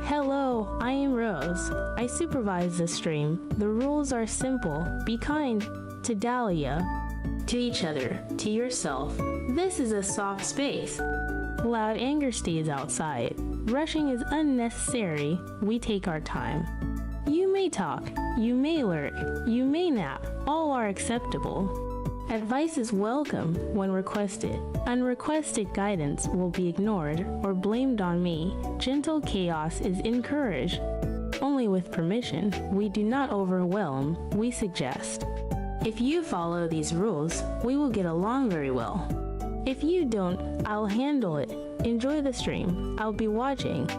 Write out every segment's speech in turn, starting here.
Hello, I am Rose. I supervise the stream. The rules are simple. Be kind to Dahlia, to each other, to yourself. This is a soft space. Loud anger stays outside. Rushing is unnecessary. We take our time. You may talk, you may lurk, you may nap. All are acceptable. Advice is welcome when requested. Unrequested guidance will be ignored or blamed on me. Gentle chaos is encouraged. Only with permission. We do not overwhelm, we suggest. If you follow these rules, we will get along very well. If you don't, I'll handle it. Enjoy the stream. I'll be watching.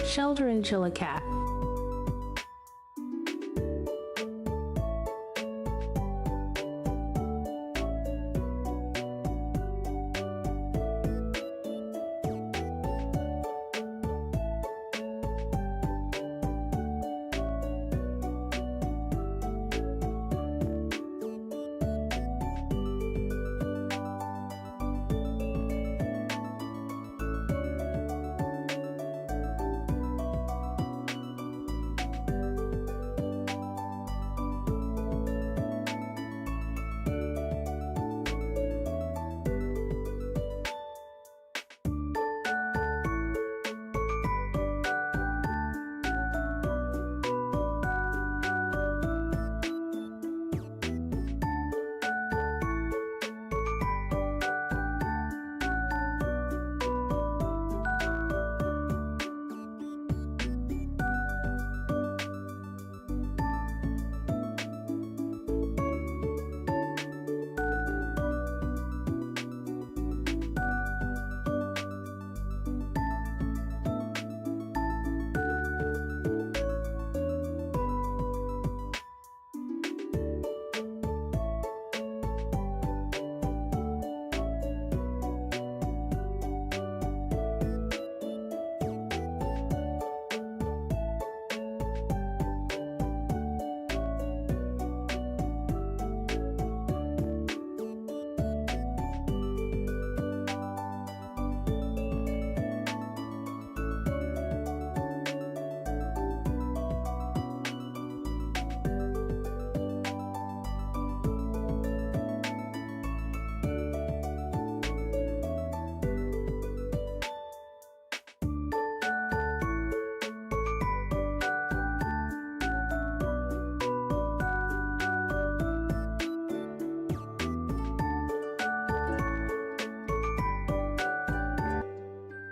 Shelter and chill a cat.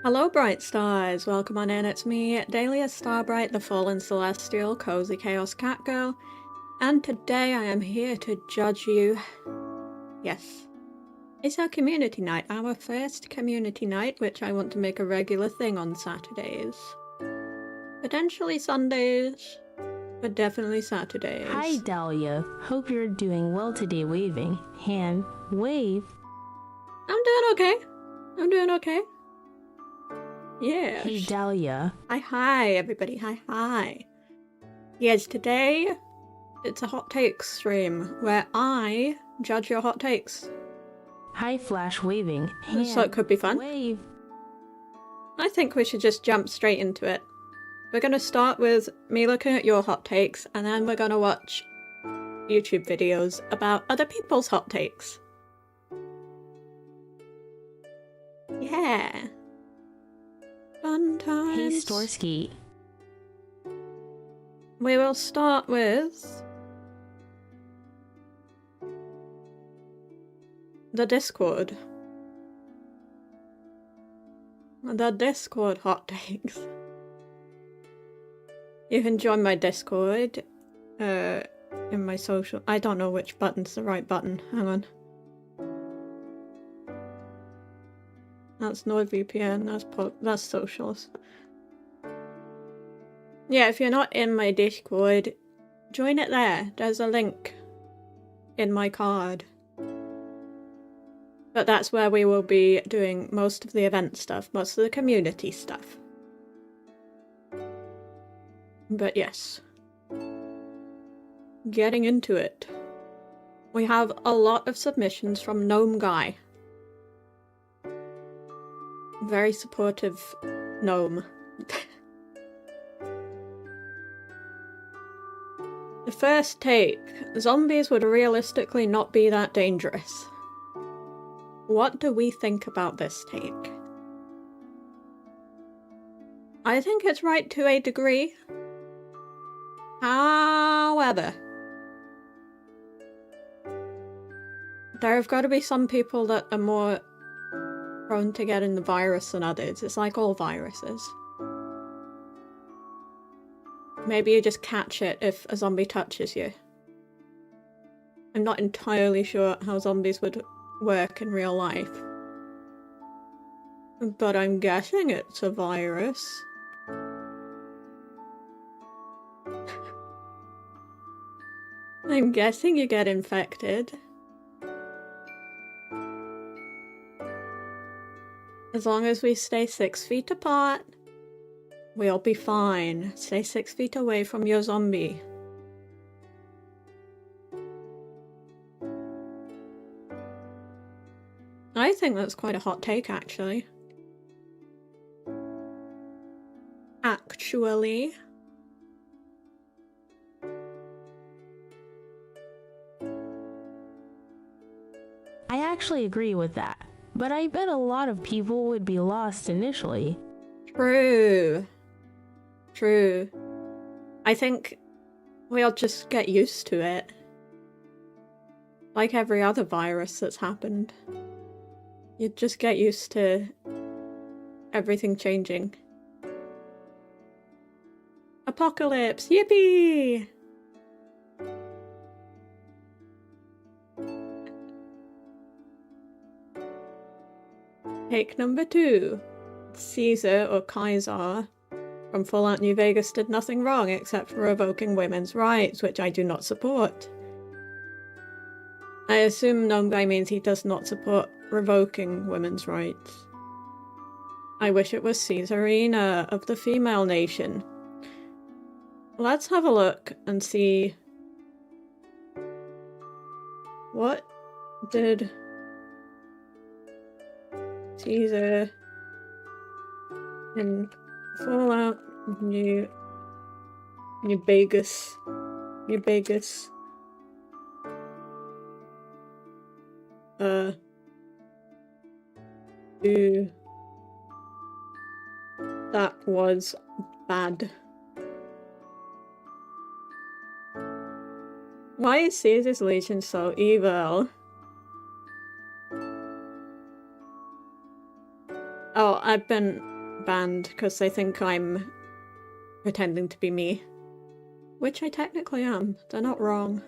Hello bright stars, welcome on in, it's me, Dahlia Starbright, the fallen celestial, cozy chaos catgirl, and today I am here to judge you. Yes, it's our community night, our first community night, which I want to make a regular thing on Saturdays. Potentially Sundays, but definitely Saturdays. Hi Dahlia, hope you're doing well today. Waving. Hand, wave. I'm doing okay. I'm doing okay. Yeah. Hey Dahlia. Hi everybody, hi. Yes, today it's a hot takes stream where I judge your hot takes. Hi Flash, waving. Hand, so it could be fun. Wave. I think we should just jump straight into it. We're going to start with me looking at your hot takes, and then we're going to watch YouTube videos about other people's hot takes. Yeah. Fun times. Hey Storsky. We will start with The Discord. The Discord hot takes. You can join my Discord in my social. I don't know which button's the right button. Hang on. That's NordVPN, that's socials. Yeah, if you're not in my Discord, join it there. There's a link in my card. But that's where we will be doing most of the event stuff, most of the community stuff. But yes. Getting into it. We have a lot of submissions from Gnome Guy. Very supportive gnome. The first take. Zombies would realistically not be that dangerous. What do we think about this take? I think it's right to a degree. However, there have got to be some people that are more prone to getting the virus than others. It's like all viruses. Maybe you just catch it if a zombie touches you. I'm not entirely sure how zombies would work in real life. But I'm guessing it's a virus. I'm guessing you get infected. As long as we stay 6 feet apart, we'll be fine. Stay 6 feet away from your zombie. I think that's quite a hot take, actually. I actually agree with that, but I bet a lot of people would be lost initially. True. True. I think we'll just get used to it. Like every other virus that's happened. You'd just get used to everything changing. Apocalypse! Yippee! Take number 2. Caesar or Kaiser from Fallout New Vegas did nothing wrong except for revoking women's rights, which I do not support. I assume Gnome Guy means he does not support revoking women's rights. I wish it was Caesarina of the female nation. Let's have a look and see what did Caesar in Fallout New Vegas do that was bad. Why is Caesar's Legion so evil? Oh, I've been banned because they think I'm pretending to be me. Which I technically am. They're not wrong.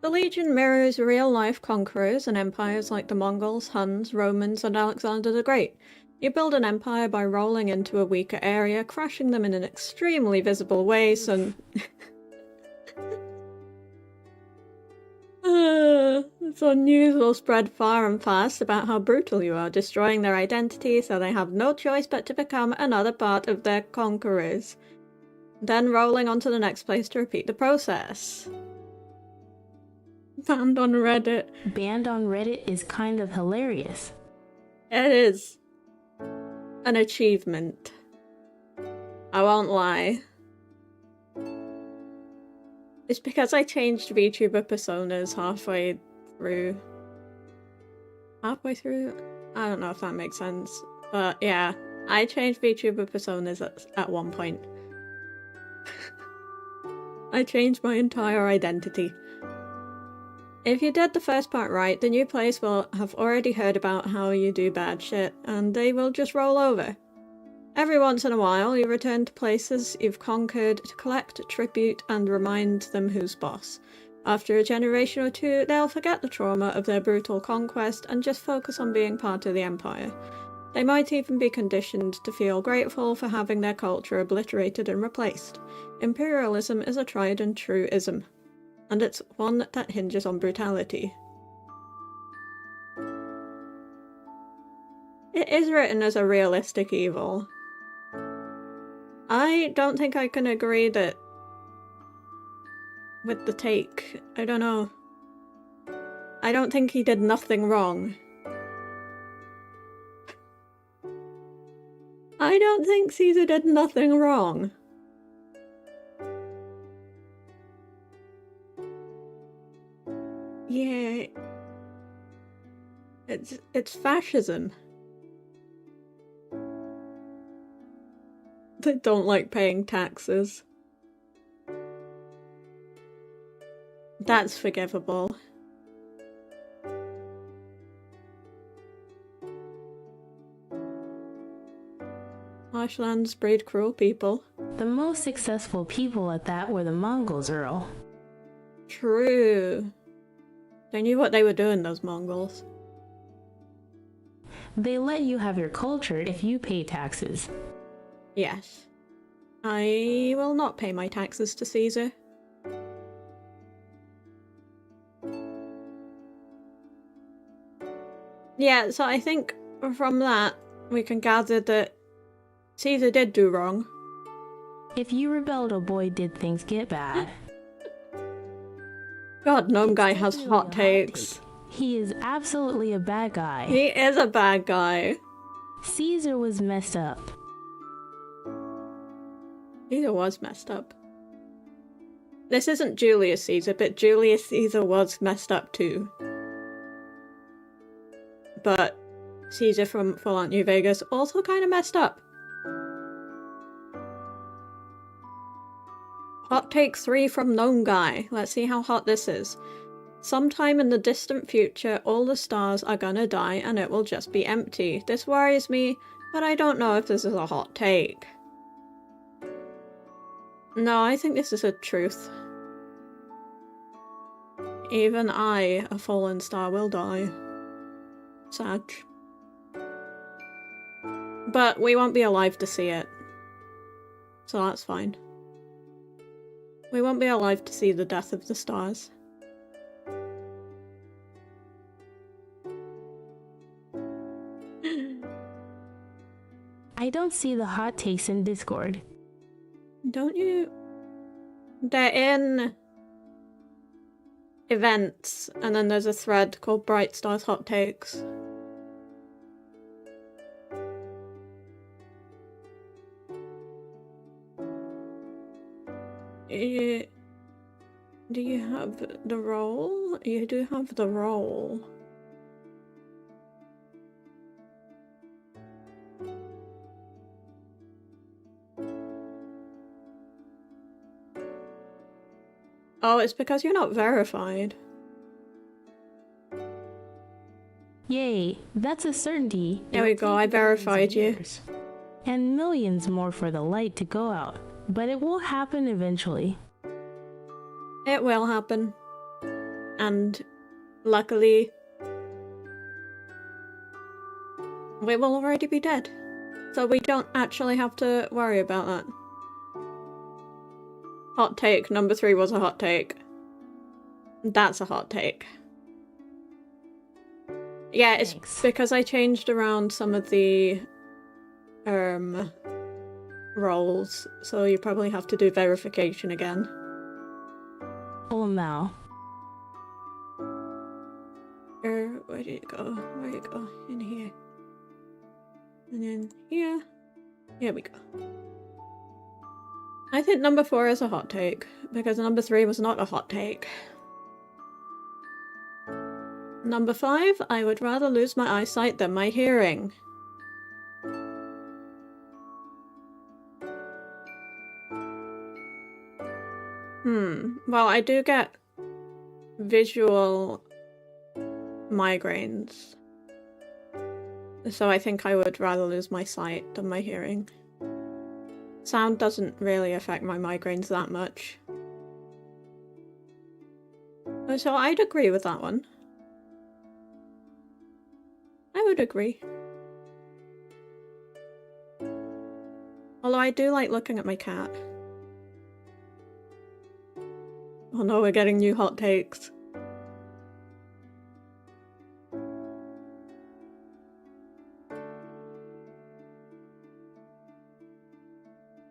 The Legion mirrors real-life conquerors and empires like the Mongols, Huns, Romans, and Alexander the Great. You build an empire by rolling into a weaker area, crashing them in an extremely visible way, so... So news will spread far and fast about how brutal you are, destroying their identity so they have no choice but to become another part of their conquerors. Then rolling on to the next place to repeat the process. Banned on Reddit. Banned on Reddit is kind of hilarious. It is an achievement. I won't lie. It's because I changed VTuber personas halfway through. I don't know if that makes sense. But yeah, I changed VTuber personas at one point. I changed my entire identity. If you did the first part right, the new players will have already heard about how you do bad shit, and they will just roll over. Every once in a while, you return to places you've conquered to collect tribute and remind them who's boss. After a generation or two, they'll forget the trauma of their brutal conquest and just focus on being part of the Empire. They might even be conditioned to feel grateful for having their culture obliterated and replaced. Imperialism is a tried and true ism, and it's one that hinges on brutality. It is written as a realistic evil. I don't think I can agree that with the take. I don't know. I don't think he did nothing wrong. I don't think Caesar did nothing wrong. Yeah. It's fascism. They don't like paying taxes. That's forgivable. Marshlands breed cruel people. The most successful people at that were the Mongols, Earl. True. They knew what they were doing, those Mongols. They let you have your culture if you pay taxes. Yes. I will not pay my taxes to Caesar. Yeah, so I think from that we can gather that Caesar did do wrong. If you rebelled, oh boy, did things get bad. God, Gnome Guy has hot takes. He is absolutely a bad guy. He is a bad guy. Caesar was messed up. Caesar was messed up. This isn't Julius Caesar, but Julius Caesar was messed up too. But Caesar from Fallout New Vegas also kind of messed up. Hot take 3 from Gnome Guy. Let's see how hot this is. Sometime in the distant future, all the stars are gonna die and it will just be empty. This worries me, but I don't know if this is a hot take. No, I think this is a truth. Even I, a fallen star, will die. Sad. But we won't be alive to see it. So that's fine. We won't be alive to see the death of the stars. I don't see the hot takes in Discord. Don't you? They're in events, and then there's a thread called Bright Stars Hot Takes. Do you have the role? You do have the role. Oh, it's because you're not verified. Yay, that's a certainty. There we go, I verified you. And millions more for the light to go out. But it will happen eventually. It will happen. And luckily, we will already be dead. So we don't actually have to worry about that. Hot take number 3 was a hot take. That's a hot take. Yeah, it's because I changed around some of the roles, so you probably have to do verification again. Oh no. Where did it go? Where did it go? In here. And then here. Here we go. I think number 4 is a hot take, because number 3 was not a hot take. Number 5, I would rather lose my eyesight than my hearing. Well, I do get visual migraines. So I think I would rather lose my sight than my hearing. Sound doesn't really affect my migraines that much. So I'd agree with that one. I would agree. Although I do like looking at my cat. Oh no, we're getting new hot takes.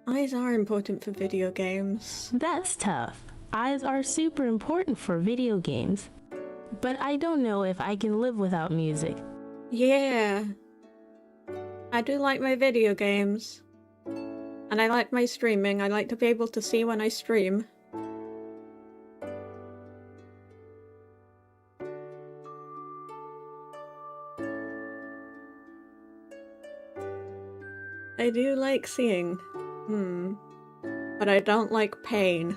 Eyes are important for video games. That's tough. Eyes are super important for video games. But I don't know if I can live without music. Yeah. I do like my video games. And I like my streaming. I like to be able to see when I stream. I do like seeing. But I don't like pain.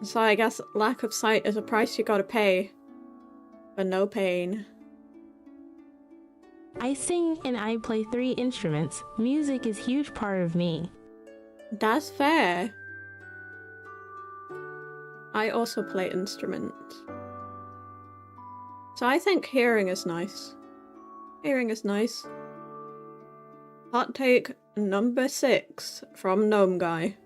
So I guess lack of sight is a price you gotta pay. For no pain. I sing and I play 3 instruments. Music is a huge part of me. That's fair. I also play instruments. So I think hearing is nice. Hearing is nice. Hot take number 6 from Gnome Guy.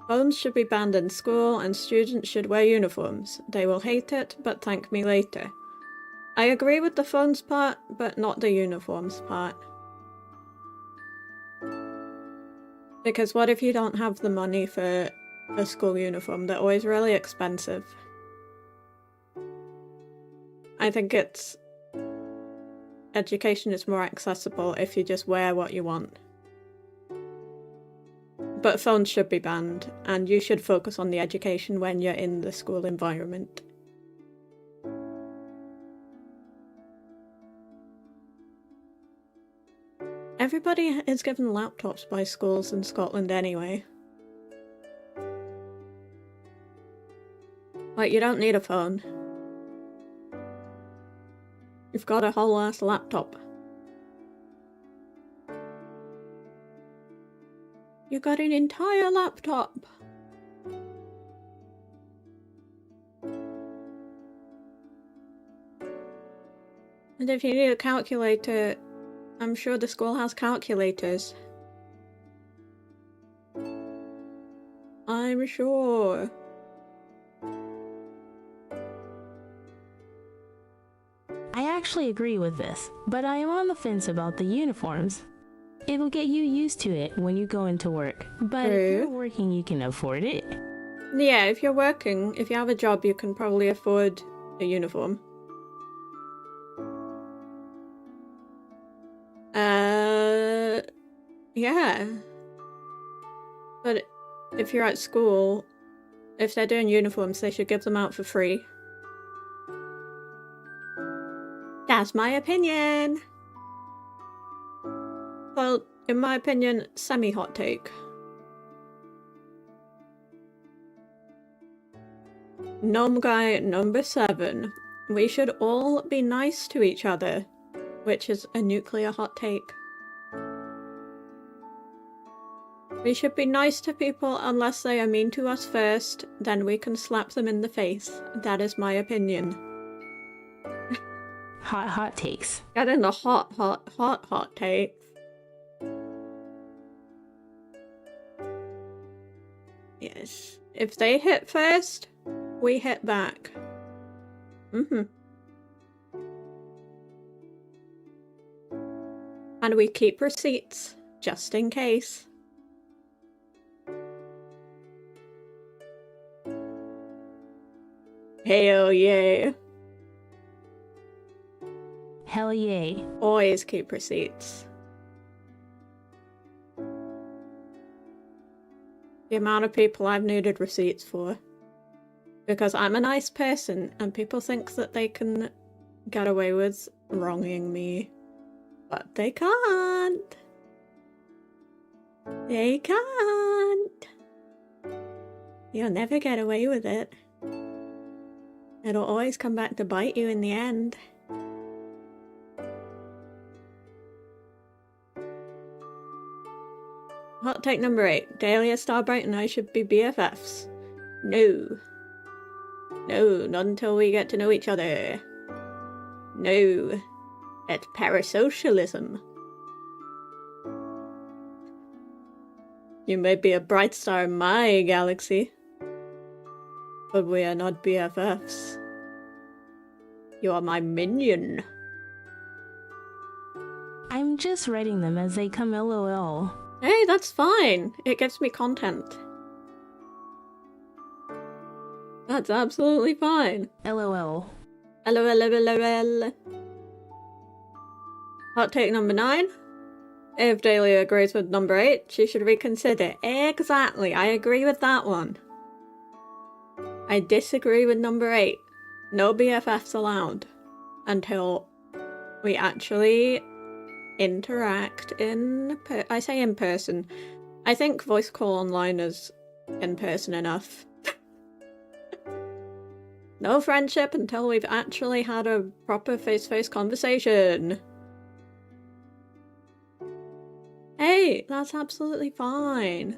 Phones should be banned in school and students should wear uniforms. They will hate it, but thank me later. I agree with the phones part, but not the uniforms part. Because what if you don't have the money for a school uniform? They're always really expensive. I think education is more accessible if you just wear what you want. But phones should be banned, and you should focus on the education when you're in the school environment. Everybody is given laptops by schools in Scotland anyway. Like, you don't need a phone. You've got a whole ass laptop. You got an entire laptop. And if you need a calculator, I'm sure the school has calculators. I'm sure. I actually agree with this, but I am on the fence about the uniforms. It'll get you used to it when you go into work, but if you're working, you can afford it. Yeah, if you're working, if you have a job, you can probably afford a uniform. Yeah. But if you're at school, if they're doing uniforms, they should give them out for free. That's my opinion! Well, in my opinion, semi-hot take. Gnome Guy number 7. We should all be nice to each other, which is a nuclear hot take. We should be nice to people unless they are mean to us first, then we can slap them in the face. That is my opinion. Hot takes. Get in the hot takes. Yes. If they hit first, we hit back. And we keep receipts, just in case. Hell yeah. Hell yay. Always keep receipts. The amount of people I've needed receipts for. Because I'm a nice person and people think that they can get away with wronging me. But they can't. They can't. You'll never get away with it. It'll always come back to bite you in the end. Hot take number 8. Dahlia Starbright and I should be BFFs. No. No, not until we get to know each other. No. It's parasocialism. You may be a bright star in my galaxy, but we are not BFFs. You are my minion. I'm just writing them as they come, lol. Hey, that's fine. It gives me content. That's absolutely fine. LOL. LOL. Hot take number 9. If Dahlia agrees with number 8, she should reconsider. Exactly, I agree with that one. I disagree with number 8. No BFFs allowed. Until we actually interact I say in person. I think voice call online is in person enough. No friendship until we've actually had a proper face-to-face conversation. Hey, that's absolutely fine.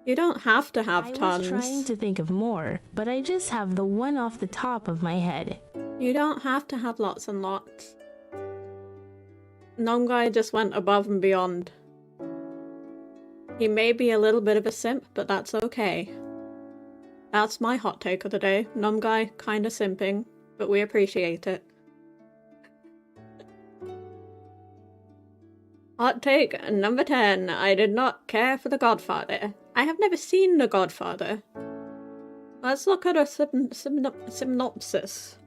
You don't have to have tons. I was trying to think of more, but I just have the one off the top of my head. You don't have to have lots and lots. Gnome Guy just went above and beyond. He may be a little bit of a simp, but that's okay. That's my hot take of the day. Gnome Guy kinda simping, but we appreciate it. Hot take number 10. I did not care for The Godfather. I have never seen The Godfather. Let's look at a synopsis.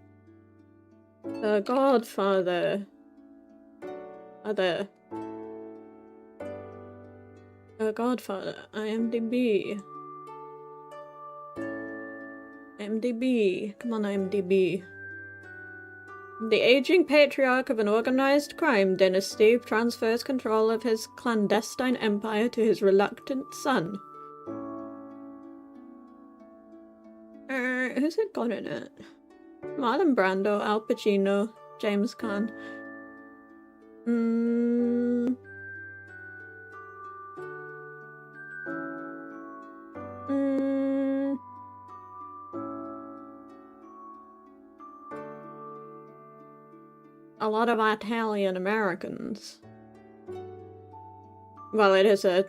The Godfather. The Godfather. IMDb. IMDb. Come on, IMDb. The aging patriarch of an organized crime dynasty transfers control of his clandestine empire to his reluctant son. Who's it got in it? Marlon Brando, Al Pacino, James Caan. A lot of Italian Americans. Well, it is a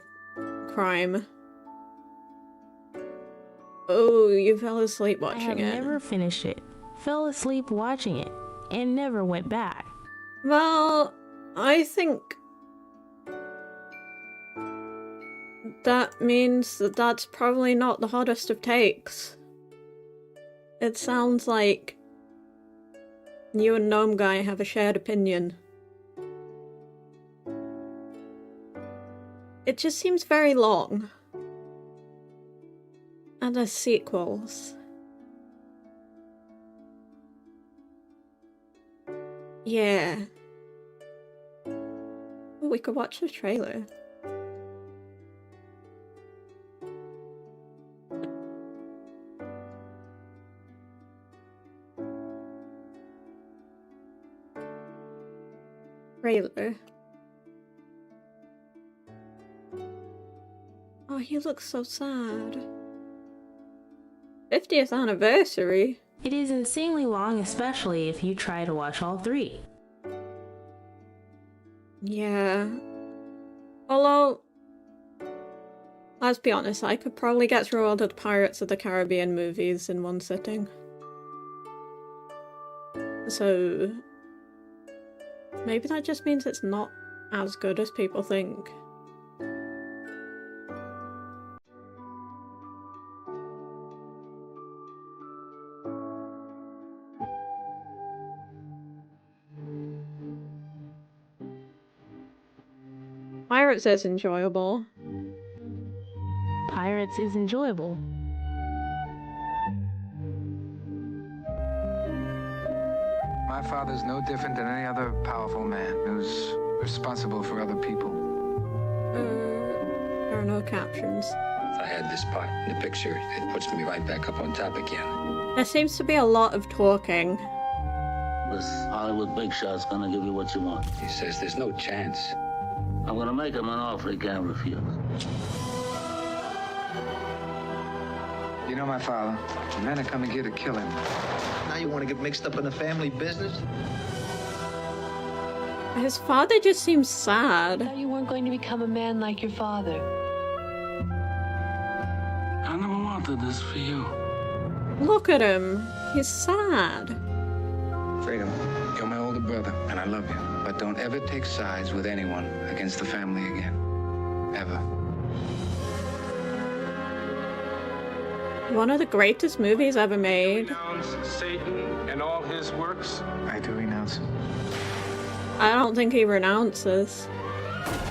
crime. Oh, you fell asleep watching it. I have never finished it. Fell asleep watching it, and never went back. Well, I think that means that that's probably not the hottest of takes. It sounds like you and Gnome Guy have a shared opinion. It just seems very long. And there's sequels. Yeah. Oh, we could watch the trailer. Trailer. Oh, he looks so sad. 50th anniversary? It is insanely long, especially if you try to watch all 3. Yeah. Although, let's be honest, I could probably get through all the Pirates of the Caribbean movies in one sitting. So, maybe that just means it's not as good as people think. Pirates is enjoyable. Pirates is enjoyable. My father's no different than any other powerful man who's responsible for other people. There are no captions. If I had this part in the picture, it puts me right back up on top again. There seems to be a lot of talking. This Hollywood big shot's gonna give you what you want. He says there's no chance. I'm gonna make him an offer he can't refuse. You know my father. The men are coming here to kill him. Now you want to get mixed up in the family business? His father just seems sad. I thought you weren't going to become a man like your father. I never wanted this for you. Look at him. He's sad. Freedom, you're my older brother, and I love you. But don't ever take sides with anyone against the family again. Ever. One of the greatest movies ever made. Renounce Satan and all his works? I do renounce him. I don't think he renounces.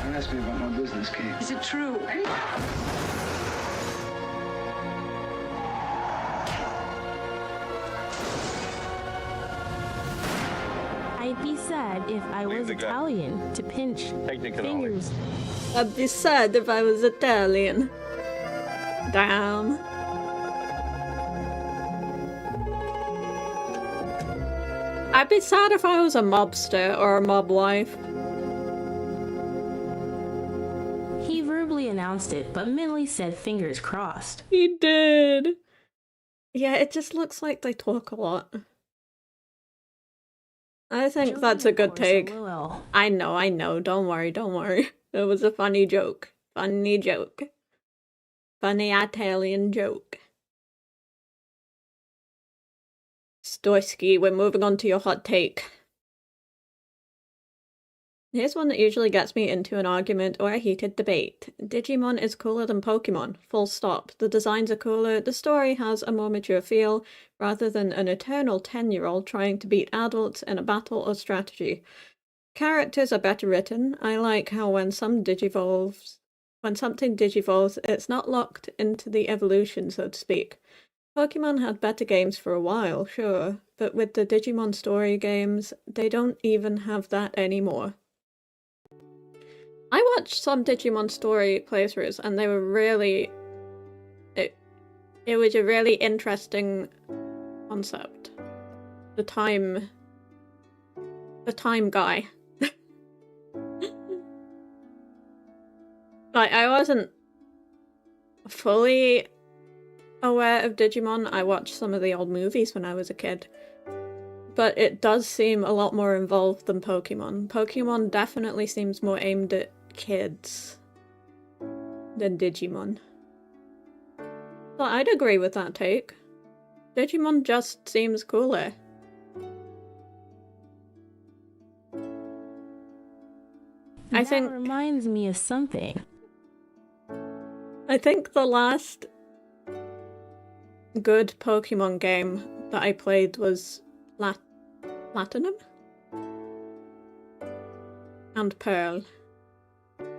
Don't ask me about my business, Kate. Is it true? I'd be sad if I was Italian to pinch fingers. I'd be sad if I was Italian. Damn. I'd be sad if I was a mobster or a mob wife. He verbally announced it, but mentally said fingers crossed. He did. Yeah, it just looks like they talk a lot. I think Joking, that's a of good course, take. LOL. I know. Don't worry. It was a funny joke. Funny joke. Funny Italian joke. Stoisky, we're moving on to your hot take. Here's one that usually gets me into an argument or a heated debate. Digimon is cooler than Pokemon. Full stop. The designs are cooler, the story has a more mature feel, rather than an eternal 10-year-old trying to beat adults in a battle or strategy. Characters are better written. I like how when something digivolves, it's not locked into the evolution, so to speak. Pokemon had better games for a while, sure, but with the Digimon story games, they don't even have that anymore. I watched some Digimon story playthroughs and they were really... It was a really interesting concept. The time guy. Like, I wasn't fully aware of Digimon. I watched some of the old movies when I was a kid. But it does seem a lot more involved than Pokemon. Pokemon definitely seems more aimed at kids than Digimon. So I'd agree with that take. Digimon just seems cooler. That reminds me of something. I think the last good Pokemon game that I played was Platinum and Pearl,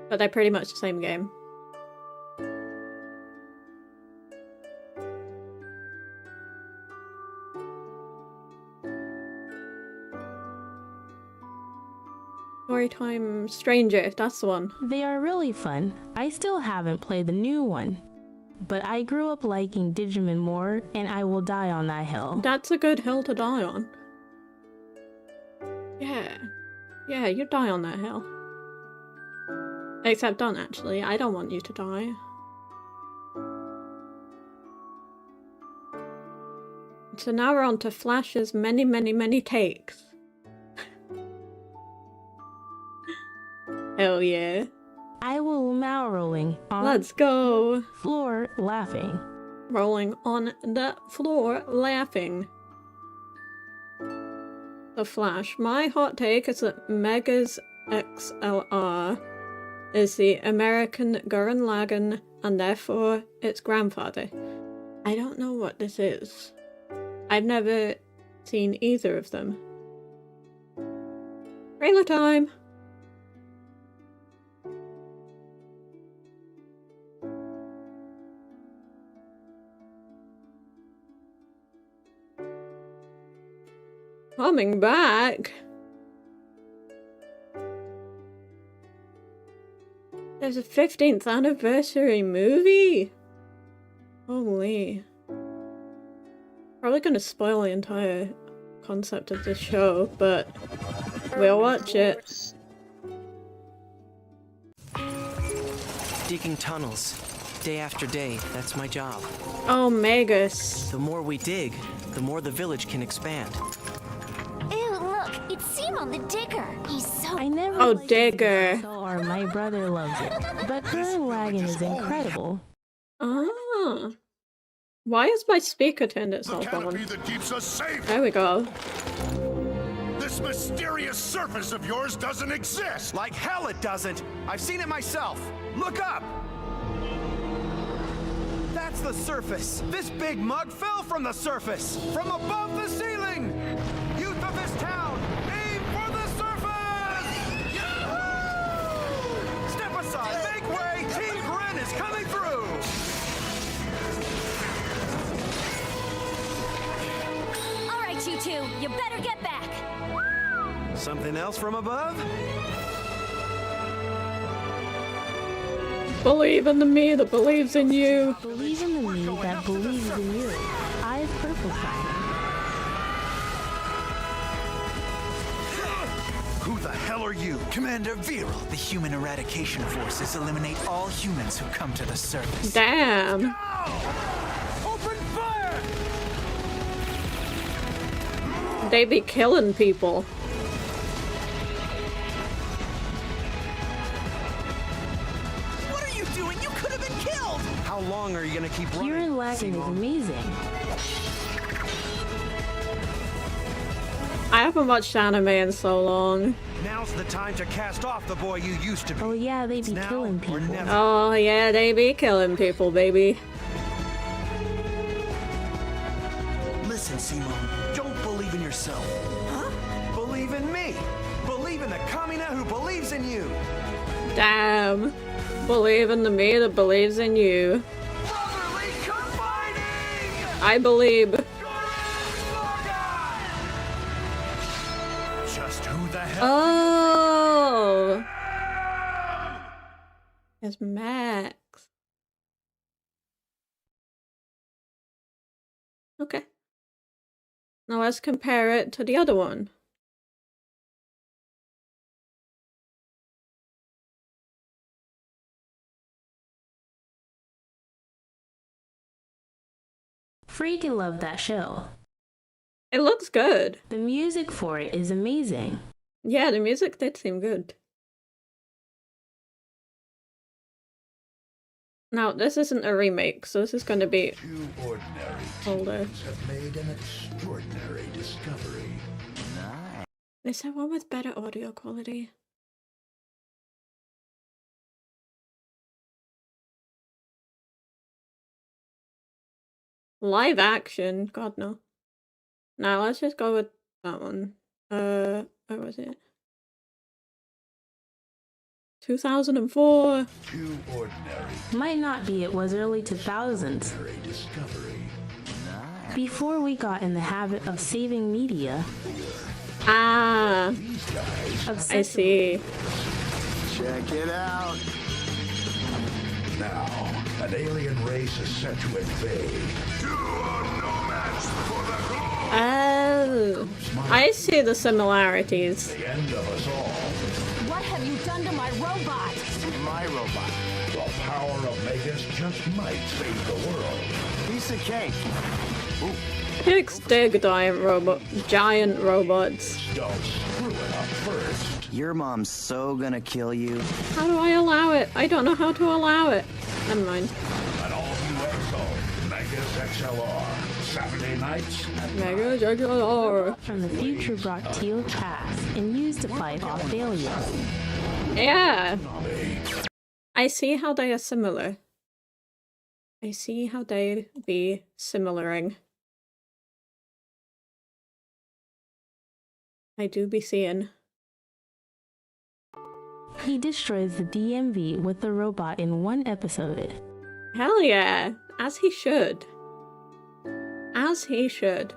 but they're pretty much the same game. Storytime Stranger, that's the one. They are really fun. I still haven't played the new one, but I grew up liking Digimon more, and I will die on that hill. That's a good hill to die on. Yeah, you die on that hill. Except don't actually, I don't want you to die. So now we're on to Flash's many takes. Hell yeah. I will now rolling on Let's go. floor laughing. Rolling on the floor laughing. The Flash. My hot take is that Megas XLR is the American Gurren Lagann and therefore its grandfather. I don't know what this is. I've never seen either of them. Trailer time! Coming back. There's a 15th anniversary movie! Holy. Probably gonna spoil the entire concept of the show, but we'll watch it. Digging tunnels. Day after day, that's my job. Oh, Magus. The more we dig, the more the village can expand. Ew, look, it's Simon the Digger. He's so... I never Oh, liked Digger. or my brother loves it. But Gurren Lagann is incredible. Ah. Why is my speaker turned itself on? That keeps us safe. There we go. This mysterious surface of yours doesn't exist. Like hell it doesn't. I've seen it myself. Look up. That's the surface. This big mug fell from the surface. From above the ceiling. Youth of this town, aim for the surface! Yahoo! Step aside, make way. Team Gren is coming through. All right, you two, you better get back. Something else from above? Believe in the me that believes in you. Believe in the me that believes in you. I have purple sign. Who the hell are you? Commander Viral. The Human Eradication Forces eliminate all humans who come to the surface. Damn. Open fire! They be killing people. How long are you gonna keep running? Gurren Lagann is amazing. I haven't watched anime in so long. Now's the time to cast off the boy you used to be. Oh yeah, they be Now killing or people. never. Oh yeah, they be killing people, baby. Listen, Simon. Don't believe in yourself. Huh? Believe in me. Believe in the Kamina who believes in you. Damn. Believe in the me that believes in you. Brotherly combining! I believe. Just who the hell? Oh. It's Max. Okay. Now let's compare it to the other one. Freaking love that show. It looks good. The music for it is amazing. Yeah, the music did seem good. Now, this isn't a remake, so this is going to be Two ordinary older. teens have made an extraordinary discovery. Is there one with better audio quality? Live action? God, no. Now let's just go with that one. Where was it? 2004. Two ordinary Might not be, it was early 2000s. discovery. Before we got in the habit of saving media. Ah, I see. Check it out. Now, an alien race is set to invade. You are no match for the glory. Oh, I see the similarities. The end of us all. What have you done to my robot? My robot. The power of Magus just might save the world. Piece of cake. Pigs dig giant robots. Don't screw it up first. Your mom's so gonna kill you. How do I allow it? I don't know how to allow it. Never mind. An all-new episode, Magus XLR. Saturday nights at Mega Jugular. From the future brought Teal past and used to fight off Dahlia. Yeah. I see how they are similar. I see how they be similaring. I do be seeing. He destroys the DMV with the robot in one episode. Hell yeah. As he should. As he should.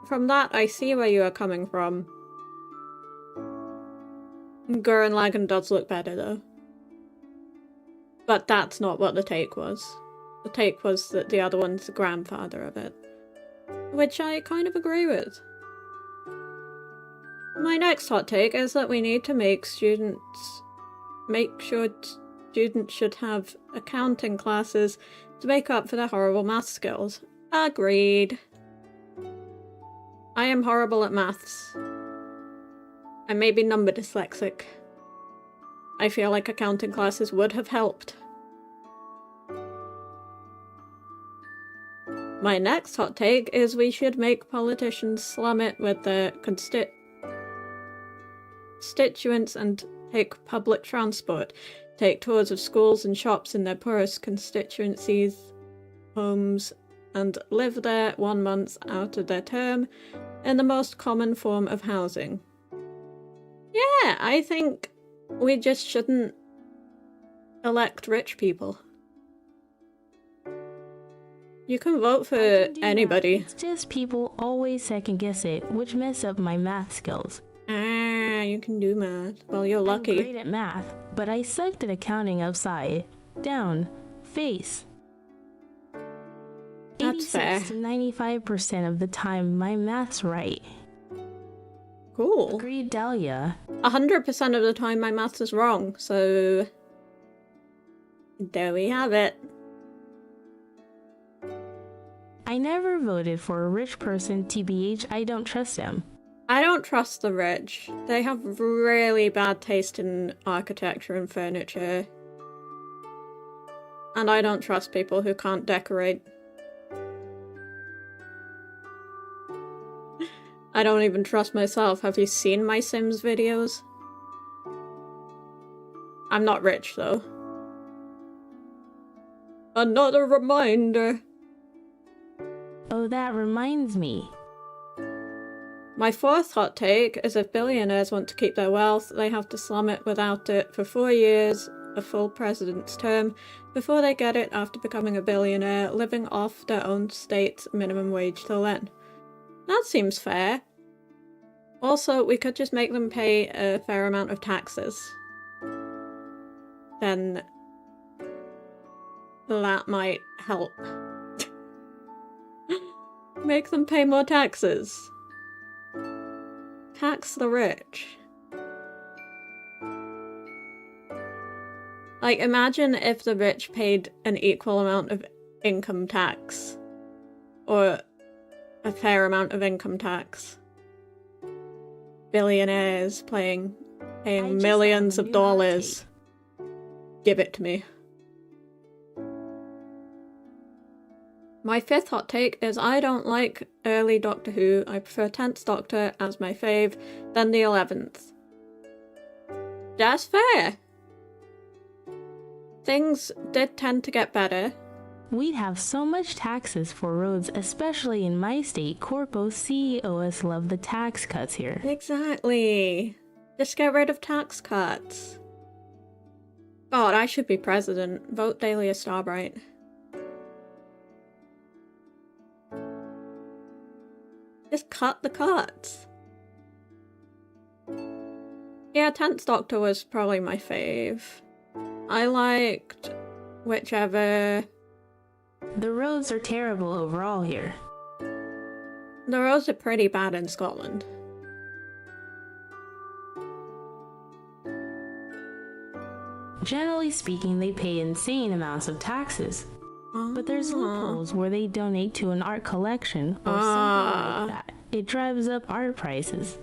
From that, I see where you are coming from. Gurren Lagann does look better, though. But that's not what the take was. The take was that the other one's the grandfather of it. Which I kind of agree with. My next hot take is that we need to make sure students should have accounting classes to make up for their horrible math skills. Agreed. I am horrible at maths. I may be number dyslexic. I feel like accounting classes would have helped. My next hot take is we should make politicians slum it with their constituents and take public transport, take tours of schools and shops in their poorest constituencies, homes, and live there 1 month out of their term in the most common form of housing. Yeah, I think we just shouldn't elect rich people. You can vote for anybody. It's just people always second guess it, which mess up my math skills. Ah, you can do math. Well, you're lucky. I'm great at math, but I sucked at accounting upside, down, face. That's fair. 86 to 95% of the time, my math's right. Cool. Agreed, Dahlia. 100% of the time, my maths is wrong, so there we have it. I never voted for a rich person, TBH, I don't trust them. I don't trust the rich. They have really bad taste in architecture and furniture. And I don't trust people who can't decorate. I don't even trust myself. Have you seen my Sims videos? I'm not rich, though. Another reminder. Oh, that reminds me. My fourth hot take is if billionaires want to keep their wealth, they have to slum it without it for 4 years, a full president's term, before they get it after becoming a billionaire, living off their own state's minimum wage till then. That seems fair. Also, we could just make them pay a fair amount of taxes. Then that might help. Make them pay more taxes. Tax the rich. Like, imagine if the rich paid an equal amount of income tax. Or a fair amount of income tax. Billionaires paying millions of dollars. Give it to me. My fifth hot take is I don't like early Doctor Who. I prefer 10th Doctor as my fave, then the 11th. That's fair. Things did tend to get better. We'd have so much taxes for roads, especially in my state. Corpo CEOs love the tax cuts here. Exactly. Just get rid of tax cuts. God, I should be president. Vote Dahlia Starbright. Just cut the cuts. Yeah, 10th Doctor was probably my fave. I liked whichever... The roads are terrible overall here. The roads are pretty bad in Scotland. Generally speaking, they pay insane amounts of taxes. But there's loopholes where they donate to an art collection or something like that. It drives up art prices.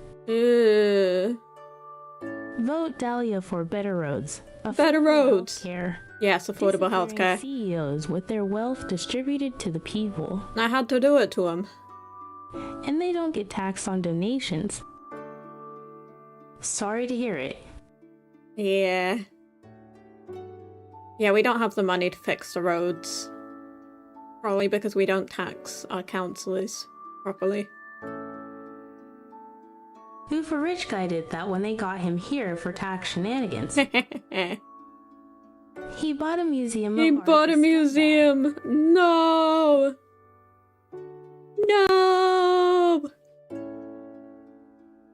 Vote Dahlia for better roads. Better roads. Care. Yes, affordable healthcare. CEOs with their wealth distributed to the people. I had to do it to them. And they don't get taxed on donations. Sorry to hear it. Yeah. Yeah, we don't have the money to fix the roads. Probably because we don't tax our councillors properly. Who for Rich Guy did that when they got him here for tax shenanigans? He bought a museum of art. He bought a museum! No! No!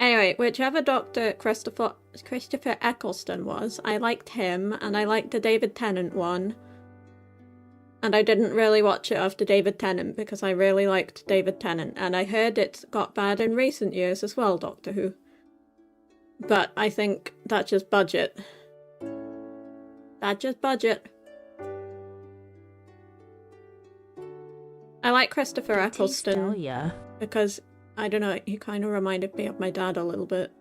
Anyway, whichever Dr. Christopher Eccleston was, I liked him, and I liked the David Tennant one. And I didn't really watch it after David Tennant because I really liked David Tennant, and I heard it got bad in recent years as well, Doctor Who. But I think that's just budget. That's just budget. I like Christopher Eccleston because, I don't know, he kind of reminded me of my dad a little bit.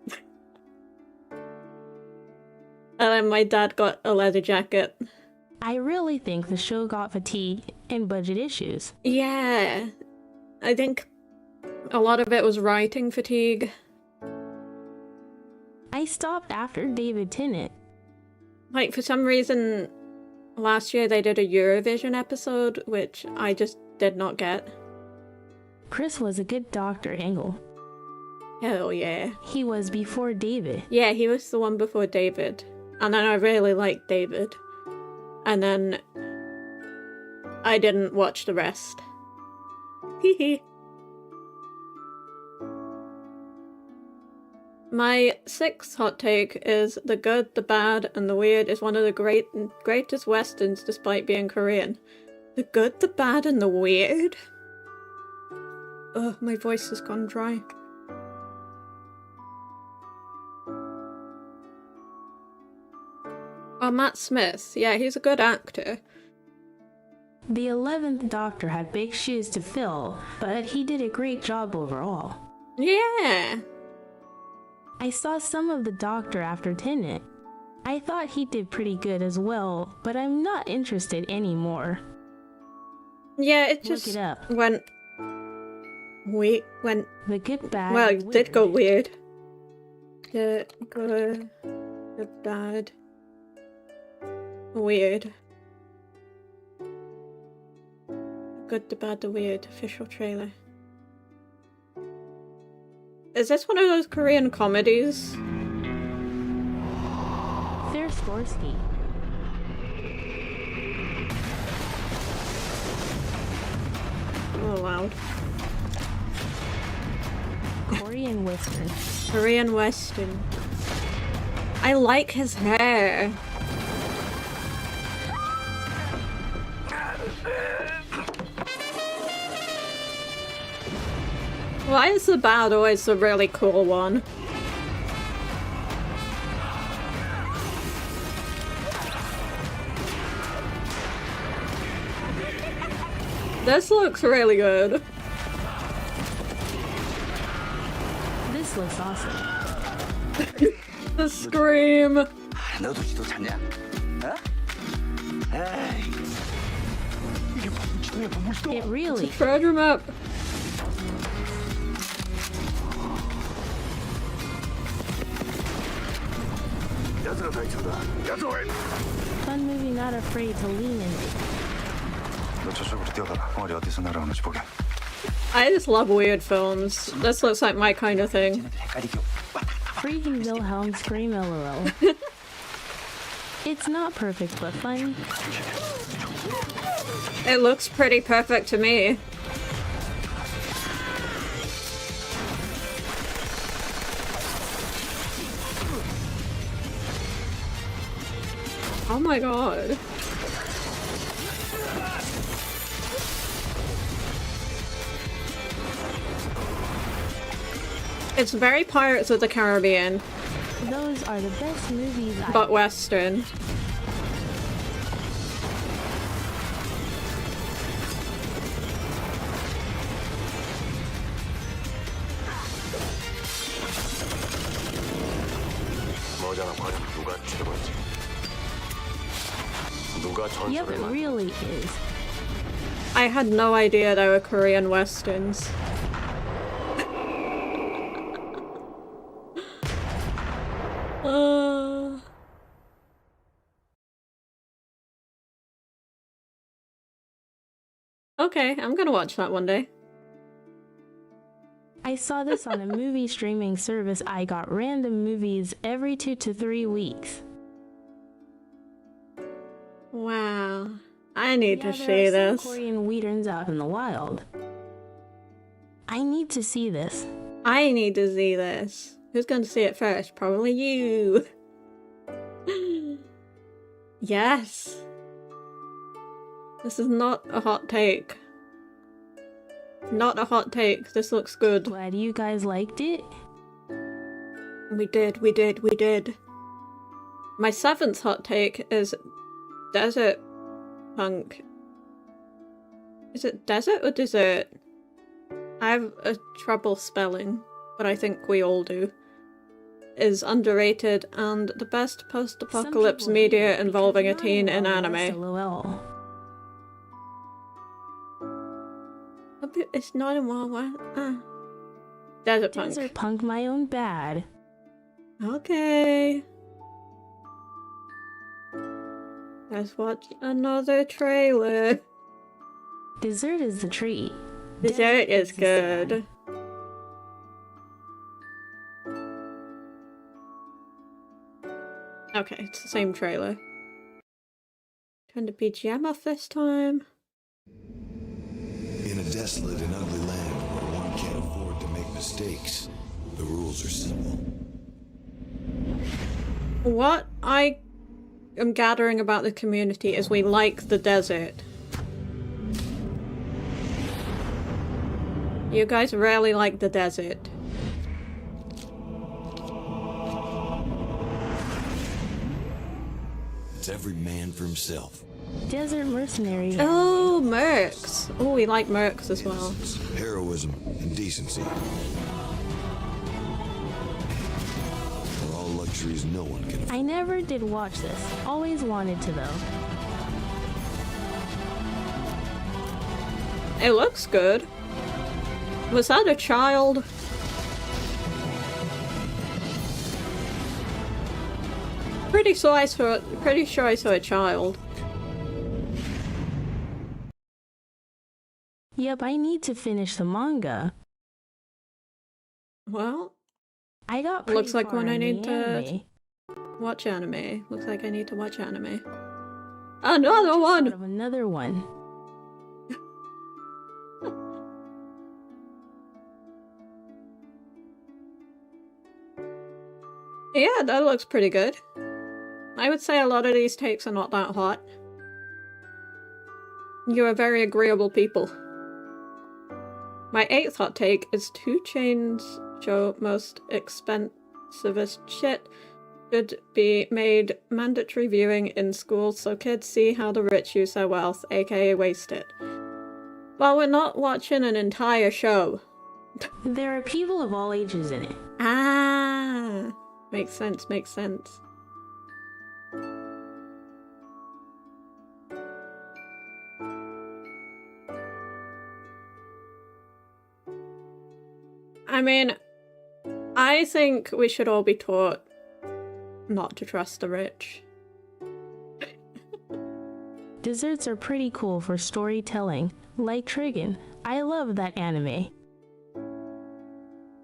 And then my dad got a leather jacket. I really think the show got fatigue and budget issues. Yeah, I think a lot of it was writing fatigue. I stopped after David Tennant. Like, for some reason, last year they did a Eurovision episode, which I just did not get. Chris was a good Dr. Angle. Hell yeah. He was before David. Yeah, he was the one before David. And then I really liked David. And then I didn't watch the rest. Hee. My sixth hot take is the good, the bad, and the weird is one of the greatest westerns despite being Korean. The good, the bad, and the weird? Ugh, my voice has gone dry. Oh, Matt Smith. Yeah, he's a good actor. The 11th Doctor had big shoes to fill, but he did a great job overall. Yeah. I saw some of the Doctor after Tennant. I thought he did pretty good as well, but I'm not interested anymore. Yeah, it just Look it up. went... The good, bad, well, and it did weird. go weird. The good, the bad... Weird. Good, the bad, the weird. Official trailer. Is this one of those Korean comedies? Fair Skorsky. Oh, loud. Korean Western. Korean Western. I like his hair. Why is the bad always the really cool one? This looks really good. This looks awesome. The scream. 너도 지도 찾냐? 어? 에이. 이게 멈추면 멈을 수도. It really. Treasure map. Fun movie, not afraid to lean into. 너 저쪽으로 뛰어가라. 덩어리 어디서 날아오는지 보게. I just love weird films. This looks like my kind of thing. Freaking Wilhelm scream LOL. It's not perfect, but fun. It looks pretty perfect to me. Oh my god. It's very Pirates of the Caribbean. Those are the best movies but Western. Yep, it really is. I had no idea they were Korean Westerns. Okay, I'm gonna watch that one day. I saw this on a movie streaming service. I got random movies every 2 to 3 weeks. Wow. I need to There see are some this. Korean westerns out in the wild. I need to see this. I need to see this. Who's going to see it first? Probably you. Yes. This is not a hot take. Not a hot take. This looks good. Glad you guys liked it. We did. My 7th hot take is desert punk. Is it desert or dessert? I have a trouble spelling, but I think we all do. Is underrated and the best post-apocalypse media involving a teen in anime. LOL. It's not a Desert punk. Desert punk my own bad. Okay. Let's watch another trailer. Dessert is the treat. Dessert is good. Okay, it's the same trailer. Turn the BGM off this time. In a desolate and ugly land where one can't afford to make mistakes, the rules are simple. What I am gathering about the community is we like the desert. You guys really like the desert. It's every man for himself. Desert mercenary. Oh, mercs. Oh, we like mercs as well. Heroism and decency are all luxuries no one can afford. I never did watch this. Always wanted to though. It looks good. Was that a child? Pretty sure I saw a child. Yep, I need to finish the manga. Well, I got looks like far when I in need the to anime. watch anime. Looks like I need to watch anime. Another one! Of another one. Yeah, that looks pretty good. I would say a lot of these takes are not that hot. You are very agreeable people. My 8th hot take is 2 Chainz show most expensivest shit should be made mandatory viewing in schools so kids see how the rich use their wealth, aka waste it. Well, we're not watching an entire show. There are people of all ages in it. Ah, makes sense, makes sense. I mean, I think we should all be taught not to trust the rich. Desserts are pretty cool for storytelling, like Trigun. I love that anime.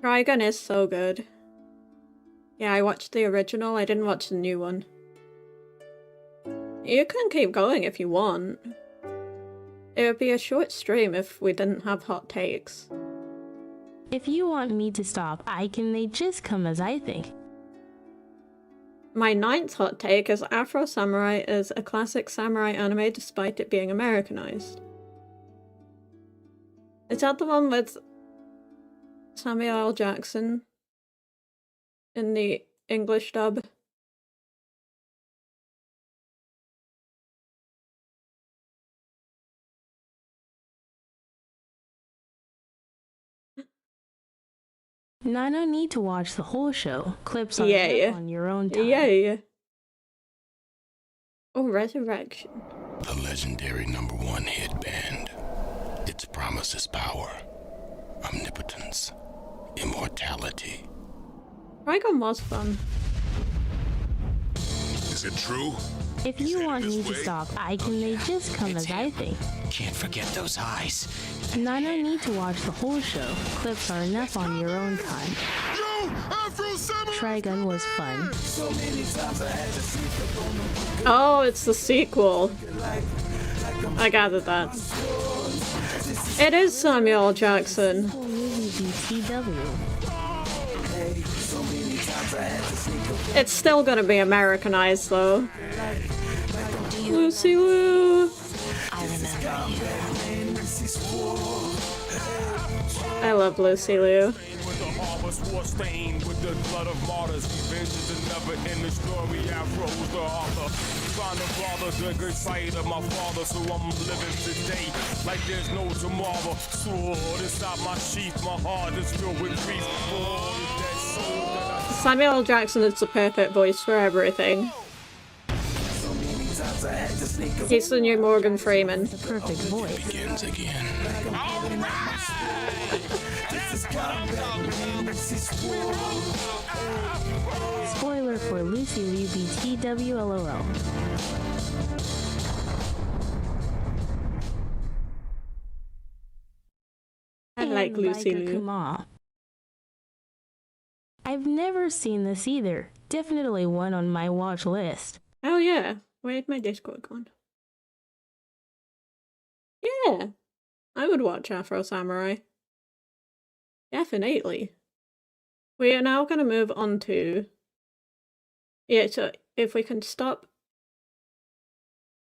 Trigun is so good. Yeah, I watched the original, I didn't watch the new one. You can keep going if you want. It would be a short stream if we didn't have hot takes. If you want me to stop, they just come as I think. My 9th hot take is Afro Samurai is a classic samurai anime despite it being Americanized. Is that the one with Samuel L. Jackson in the English dub? Now, no need to watch the whole show. Clips are on your own time. Yeah. Oh, Resurrection. The legendary #1 hit band. Its promise is power, omnipotence, immortality. Trigun was fun. Is it true? If you want me to stop, they just come as I think. Can't forget those eyes. Now, no need to watch the whole show. Clips are enough on your own time. Trigun was fun. Oh, it's the sequel. I gathered that. It is Samuel L. Jackson. Movie VTuber. It's still gonna be Americanized though. Lucy Lou. I love Lucy Lou. Samuel L. Jackson is the perfect voice for everything. He's the new Morgan Freeman. The perfect voice. Begins again. Spoiler for Lucy Liu BTWLOL. I like Lucy Biker Liu. Kuma. I've never seen this either. Definitely one on my watch list. Oh yeah. Where'd my Discord gone? Yeah. I would watch Afro Samurai. Definitely. We are now going to move on to... Yeah, so if we can stop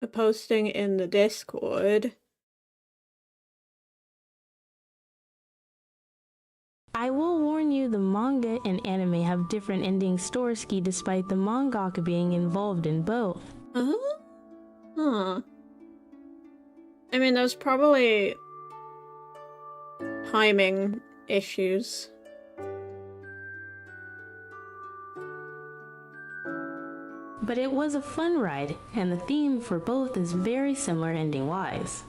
the posting in the Discord... I will warn you, the manga and anime have different endings Storsky despite the mangaka being involved in both. Huh. I mean, there's probably timing issues. But it was a fun ride, and the theme for both is very similar ending-wise.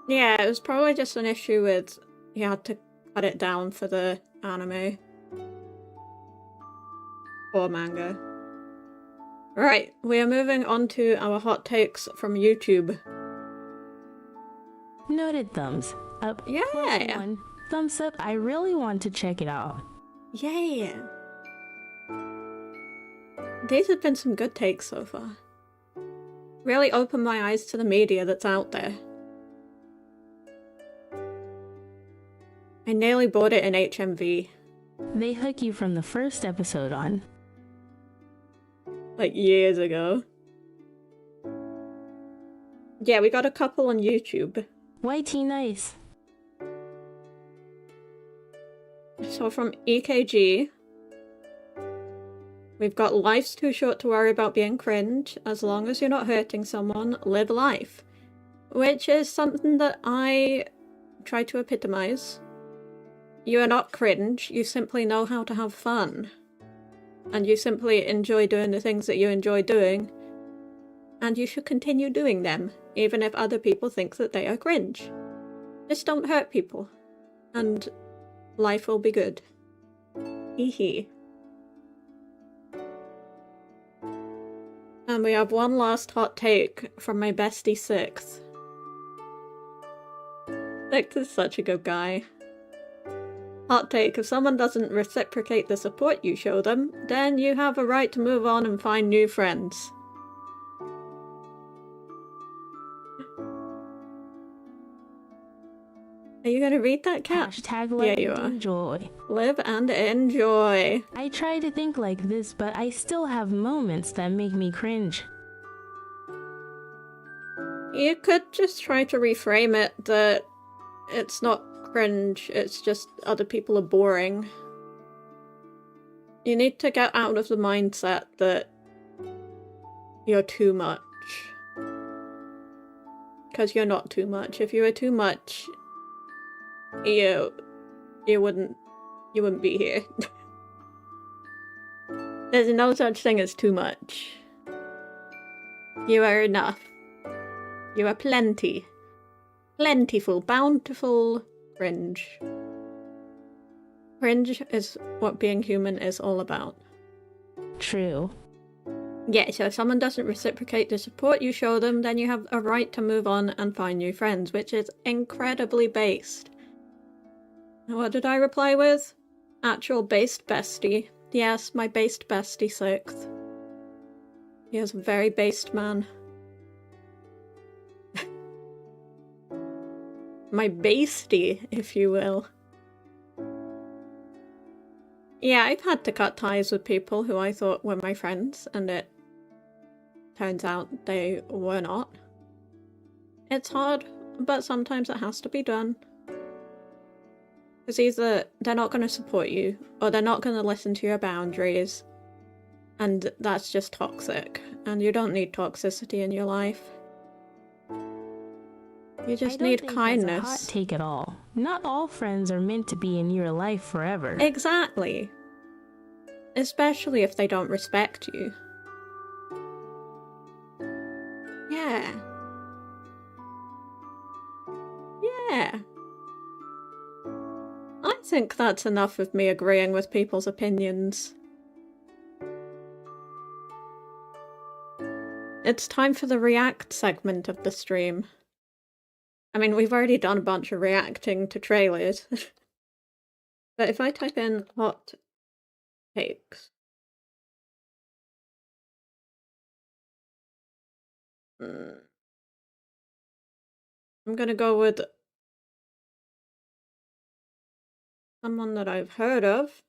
Yeah, it was probably just an issue with you had to cut it down for the anime. Or manga. Right, we are moving on to our hot takes from YouTube. Noted thumbs up. Yeah. +1. Thumbs up, I really want to check it out. Yeah. These have been some good takes so far. Really opened my eyes to the media that's out there. I nearly bought it in HMV. They hook you from the first episode on. Like years ago. Yeah, we got a couple on YouTube. YT nice. So from EKG, we've got life's too short to worry about being cringe. As long as you're not hurting someone, live life. Which is something that I try to epitomize. You are not cringe, you simply know how to have fun. And you simply enjoy doing the things that you enjoy doing. And you should continue doing them, even if other people think that they are cringe. Just don't hurt people. And life will be good. Hee hee. And we have one last hot take from my bestie Sixth. Sixth is such a good guy. Hot take, if someone doesn't reciprocate the support you show them, then you have a right to move on and find new friends. Are you gonna read that, Cat? Hashtag live Yeah, you and are. enjoy. Live and enjoy. I try to think like this, but I still have moments that make me cringe. You could just try to reframe it that it's not cringe, it's just other people are boring. You need to get out of the mindset that you're too much. Because you're not too much. If you were too much, you wouldn't be here. There's no such thing as too much. You are enough. You are plenty. Plentiful, bountiful cringe. Cringe is what being human is all about. True. Yeah, so if someone doesn't reciprocate the support you show them, then you have a right to move on and find new friends, which is incredibly based. What did I reply with? Actual based bestie. Yes, my based bestie Sixth. He is a very based man. My bastie, if you will. Yeah, I've had to cut ties with people who I thought were my friends, and it turns out they were not. It's hard, but sometimes it has to be done. Because either they're not going to support you, or they're not going to listen to your boundaries, and that's just toxic, and you don't need toxicity in your life. You just need kindness. That's a hot take at all. Not all friends are meant to be in your life forever. Exactly. Especially if they don't respect you. Yeah. Yeah. I think that's enough of me agreeing with people's opinions. It's time for the react segment of the stream. I mean, we've already done a bunch of reacting to trailers. But if I type in hot takes... I'm gonna go with someone that I've heard of.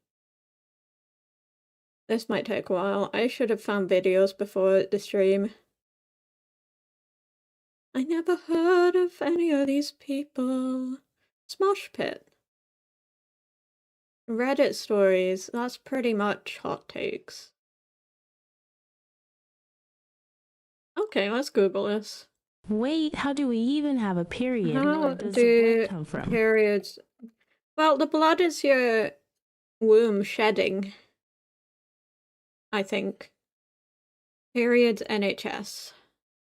This might take a while. I should have found videos before the stream. I never heard of any of these people. Smosh Pit. Reddit stories. That's pretty much hot takes. Okay, let's Google this. Wait, how do we even have a period? How Where does do the blood come from? periods... Well, the blood is your womb shedding, I think. Periods NHS.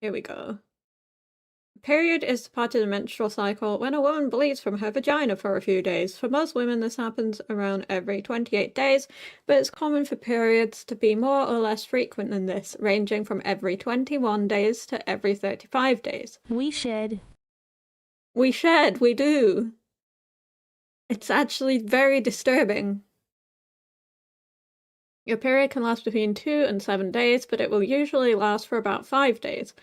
Here we go. Period is part of the menstrual cycle when a woman bleeds from her vagina for a few days. For most women, this happens around every 28 days, but it's common for periods to be more or less frequent than this, ranging from every 21 days to every 35 days. We shed. We shed, we do. It's actually very disturbing. Your period can last between 2 and 7 days, but it will usually last for about 5 days.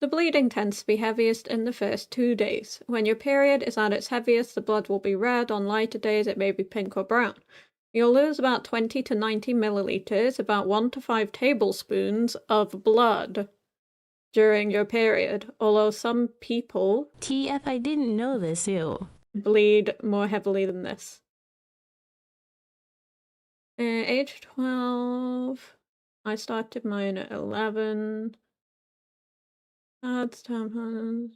The bleeding tends to be heaviest in the first 2 days. When your period is at its heaviest, the blood will be red. On lighter days, it may be pink or brown. You'll lose about 20 to 90 milliliters, about 1 to 5 tablespoons of blood during your period, although some people... TF, I didn't know this, ew. ...bleed more heavily than this. Age 12... I started mine at 11... That's tampons,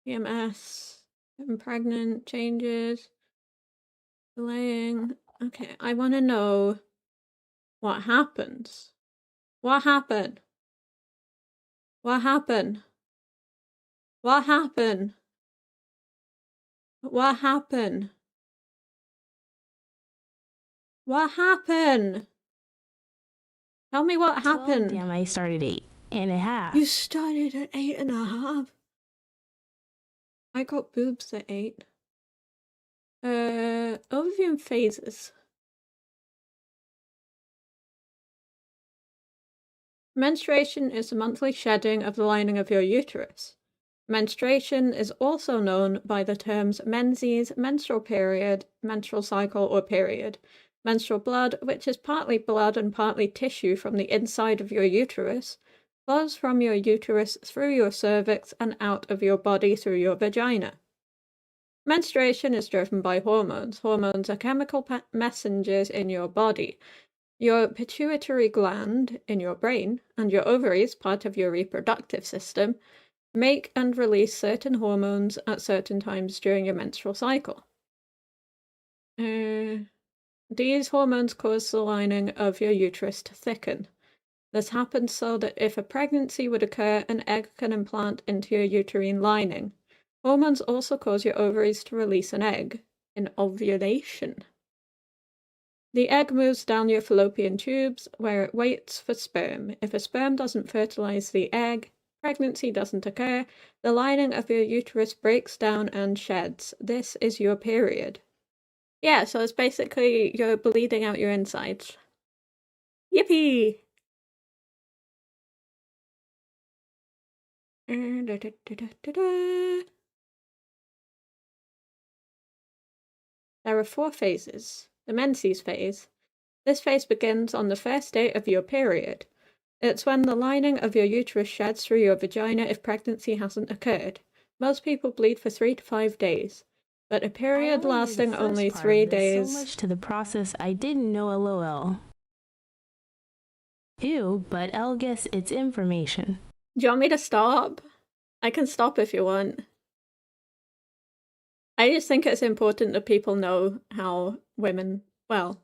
PMS, getting pregnant, changes, delaying. Okay, I want to know what happens. What happened? What happened? What happened? What happened? What happened? Tell me what happened. Damn, I started 8.5. You started at 8.5? I got boobs at 8. Overview and phases. Menstruation is the monthly shedding of the lining of your uterus. Menstruation is also known by the terms menses, menstrual period, menstrual cycle or period. Menstrual blood, which is partly blood and partly tissue from the inside of your uterus, flows from your uterus through your cervix and out of your body through your vagina. Menstruation is driven by hormones. Hormones are chemical messengers in your body. Your pituitary gland in your brain and your ovaries, part of your reproductive system, make and release certain hormones at certain times during your menstrual cycle. These hormones cause the lining of your uterus to thicken. This happens so that if a pregnancy would occur, an egg can implant into your uterine lining. Hormones also cause your ovaries to release an egg in ovulation. The egg moves down your fallopian tubes, where it waits for sperm. If a sperm doesn't fertilize the egg, pregnancy doesn't occur, the lining of your uterus breaks down and sheds. This is your period. Yeah, so it's basically you're bleeding out your insides. Yippee! There are 4 phases. the menses phase. This phase begins on the first day of your period. It's when the lining of your uterus sheds through your vagina if pregnancy hasn't occurred. Most people bleed for 3 to 5 days, but a period lasting only 3 days. So much to the process I didn't know, lol. Ew, but I'll guess it's information. Do you want me to stop? I can stop if you want. I just think it's important that people know how women, well,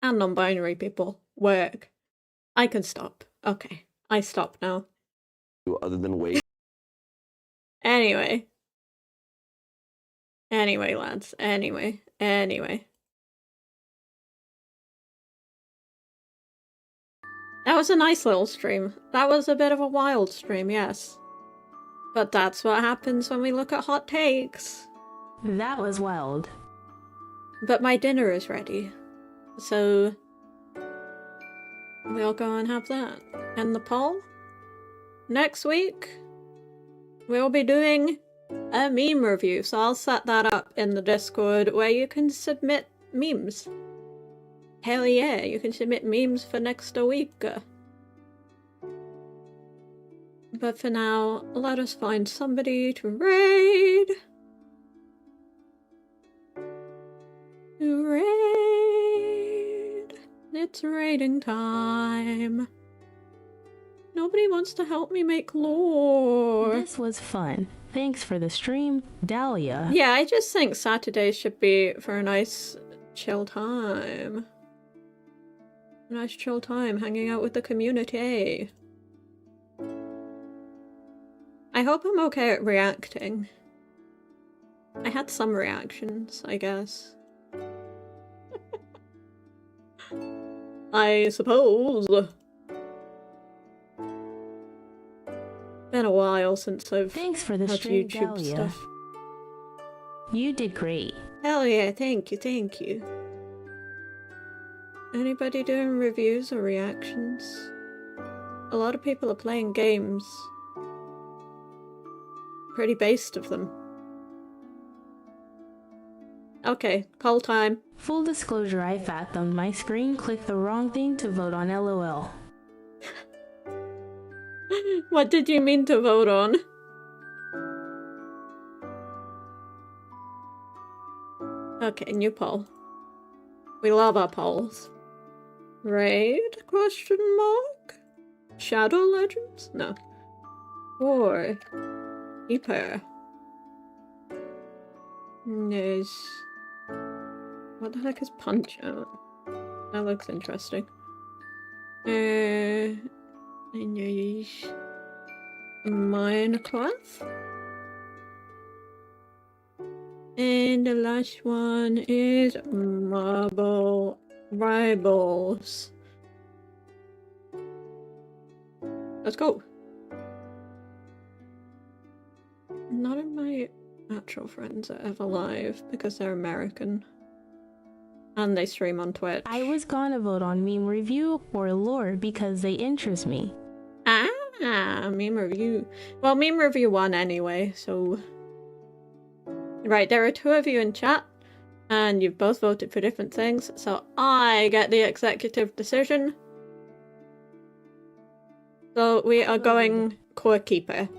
and non-binary people work. I can stop. Okay, I stop now. Other than wait. Anyway, lads. Anyway. That was a nice little stream. That was a bit of a wild stream, yes. But that's what happens when we look at hot takes. That was wild. But my dinner is ready, so we'll go and have that. And the poll? Next week, we'll be doing a meme review, so I'll set that up in the Discord where you can submit memes. Hell yeah, you can submit memes for next week. But for now, let us find somebody to raid. It's raiding time. Nobody wants to help me make lore. This was fun. Thanks for the stream, Dahlia. Yeah, I just think Saturdays should be for a nice chill time. A nice chill time hanging out with the community. I hope I'm okay at reacting. I had some reactions, I guess. I suppose. Been a while since I've Thanks for the had stream, YouTube Dahlia. stuff. You did great. Hell yeah, thank you. Anybody doing reviews or reactions? A lot of people are playing games. Pretty based of them. Okay, poll time. Full disclosure, I fathomed my screen, clicked the wrong thing to vote on LOL. What did you mean to vote on? Okay, new poll. We love our polls. Raid? Question mark? Shadow Legends? No. Or Keeper. Yes. What the heck is Punch Out? That looks interesting. Minecraft. And the last one is Marble Rivals. Let's go. None of my actual friends are ever live because they're American. And they stream on Twitch. I was gonna vote on meme review or lore because they interest me. Ah, meme review. Well, meme review won anyway, so... Right, there are 2 of you in chat, and you've both voted for different things, so I get the executive decision. So we are going Core Keeper.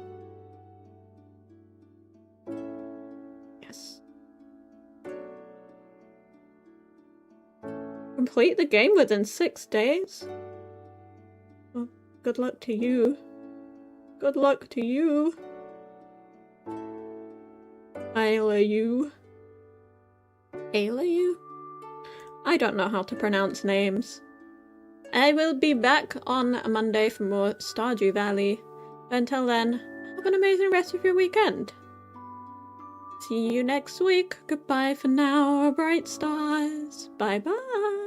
Yes. Complete the game within 6 days? Well, good luck to you. Good luck to you. Ayla you? I don't know how to pronounce names. I will be back on Monday for more Stardew Valley. But until then, have an amazing rest of your weekend. See you next week. Goodbye for now, bright stars. Bye bye.